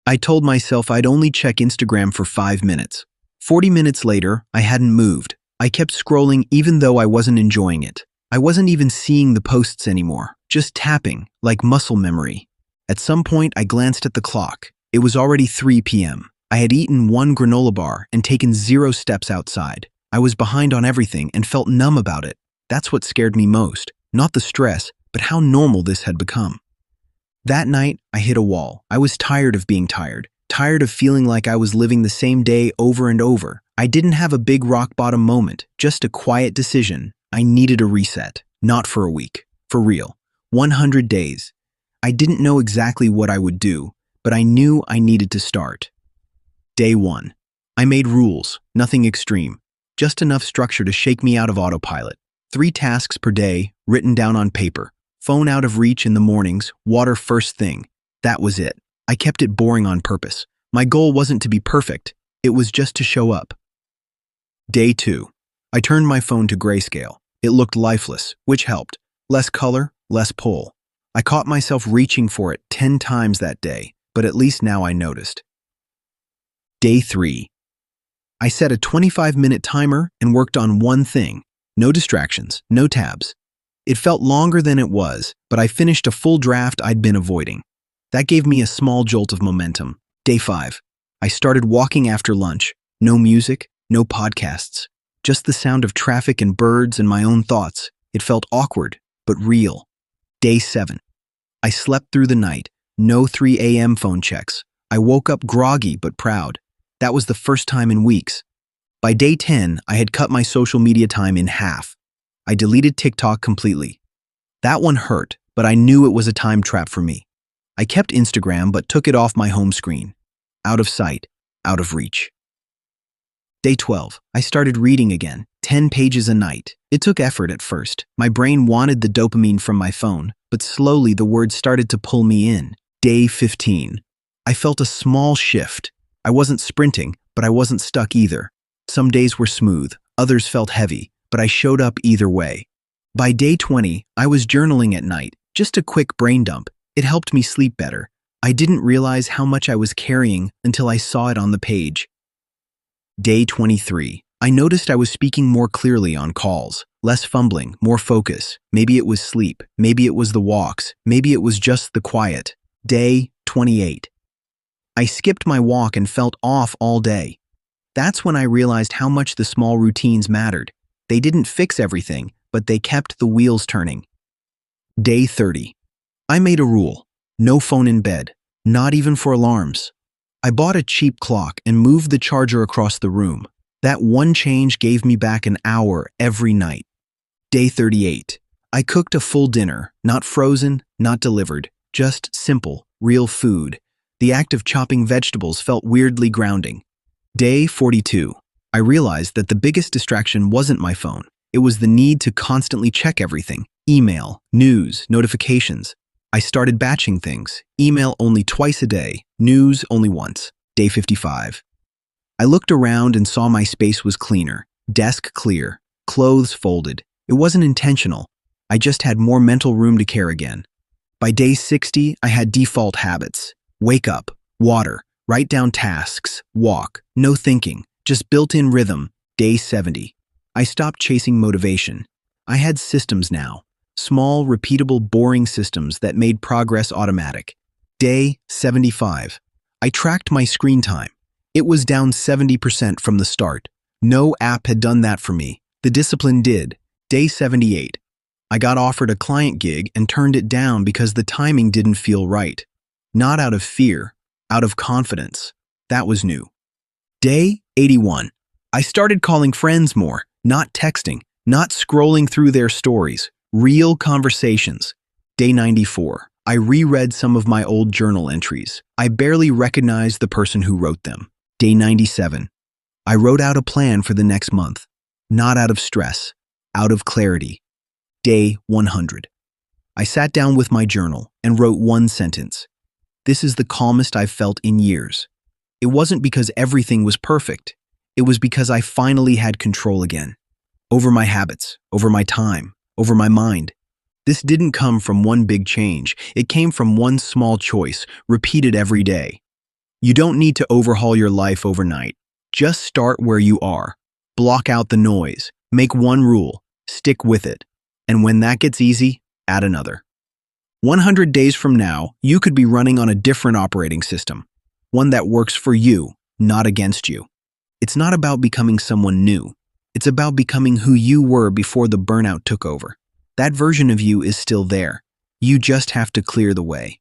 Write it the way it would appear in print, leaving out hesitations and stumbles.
I told myself I'd only check Instagram for 5 minutes. 40 minutes later, I hadn't moved. I kept scrolling even though I wasn't enjoying it. I wasn't even seeing the posts anymore, just tapping, like muscle memory. At some point, I glanced at the clock. It was already 3 p.m. I had eaten one granola bar and taken 0 steps outside. I was behind on everything and felt numb about it. That's what scared me most. Not the stress, but how normal this had become. That night, I hit a wall. I was tired of being tired of feeling like I was living the same day over and over. I didn't have a big rock bottom moment, just a quiet decision. I needed a reset, not for a week, for real. 100 days. I didn't know exactly what I would do, but I knew I needed to start. Day 1. I made rules, nothing extreme, just enough structure to shake me out of autopilot. 3 tasks per day, written down on paper. Phone out of reach in the mornings, water first thing. That was it. I kept it boring on purpose. My goal wasn't to be perfect. It was just to show up. Day 2. I turned my phone to grayscale. It looked lifeless, which helped. Less color, less pull. I caught myself reaching for it 10 times that day, but at least now I noticed. Day 3. I set a 25-minute timer and worked on one thing. No distractions, no tabs. It felt longer than it was, but I finished a full draft I'd been avoiding. That gave me a small jolt of momentum. Day 5. I started walking after lunch. No music, no podcasts. Just the sound of traffic and birds and my own thoughts. It felt awkward, but real. Day 7. I slept through the night. No 3 a.m. phone checks. I woke up groggy but proud. That was the first time in weeks. By day 10, I had cut my social media time in half. I deleted TikTok completely. That one hurt, but I knew it was a time trap for me. I kept Instagram but took it off my home screen. Out of sight, out of reach. Day 12. I started reading again, 10 pages a night. It took effort at first. My brain wanted the dopamine from my phone, but slowly the words started to pull me in. Day 15. I felt a small shift. I wasn't sprinting, but I wasn't stuck either. Some days were smooth, others felt heavy, but I showed up either way. By day 20, I was journaling at night, just a quick brain dump. It helped me sleep better. I didn't realize how much I was carrying until I saw it on the page. Day 23. I noticed I was speaking more clearly on calls. Less fumbling, more focus. Maybe it was sleep. Maybe it was the walks. Maybe it was just the quiet. Day 28. I skipped my walk and felt off all day. That's when I realized how much the small routines mattered. They didn't fix everything, but they kept the wheels turning. Day 30. I made a rule. No phone in bed. Not even for alarms. I bought a cheap clock and moved the charger across the room. That one change gave me back an hour every night. Day 38. I cooked a full dinner, not frozen, not delivered, just simple, real food. The act of chopping vegetables felt weirdly grounding. Day 42. I realized that the biggest distraction wasn't my phone. It was the need to constantly check everything. Email, news, notifications. I started batching things. Email only twice a day, news only once. Day 55. I looked around and saw my space was cleaner. Desk clear, clothes folded. It wasn't intentional. I just had more mental room to care again. By day 60, I had default habits. Wake up, water, write down tasks, walk, no thinking, just built-in rhythm. Day 70. I stopped chasing motivation. I had systems now. Small, repeatable, boring systems that made progress automatic. Day 75. I tracked my screen time. It was down 70% from the start. No app had done that for me. The discipline did. Day 78. I got offered a client gig and turned it down because the timing didn't feel right. Not out of fear, out of confidence. That was new. Day 81. I started calling friends more, not texting, not scrolling through their stories. Real conversations. Day 94. I reread some of my old journal entries. I barely recognized the person who wrote them. Day 97. I wrote out a plan for the next month. Not out of stress, out of clarity. Day 100. I sat down with my journal and wrote one sentence. This is the calmest I've felt in years. It wasn't because everything was perfect. It was because I finally had control again. Over my habits, over my time, over my mind. This didn't come from one big change. It came from one small choice, repeated every day. You don't need to overhaul your life overnight. Just start where you are. Block out the noise. Make one rule. Stick with it. And when that gets easy, add another. 100 days from now, you could be running on a different operating system. One that works for you, not against you. It's not about becoming someone new. It's about becoming who you were before the burnout took over. That version of you is still there. You just have to clear the way.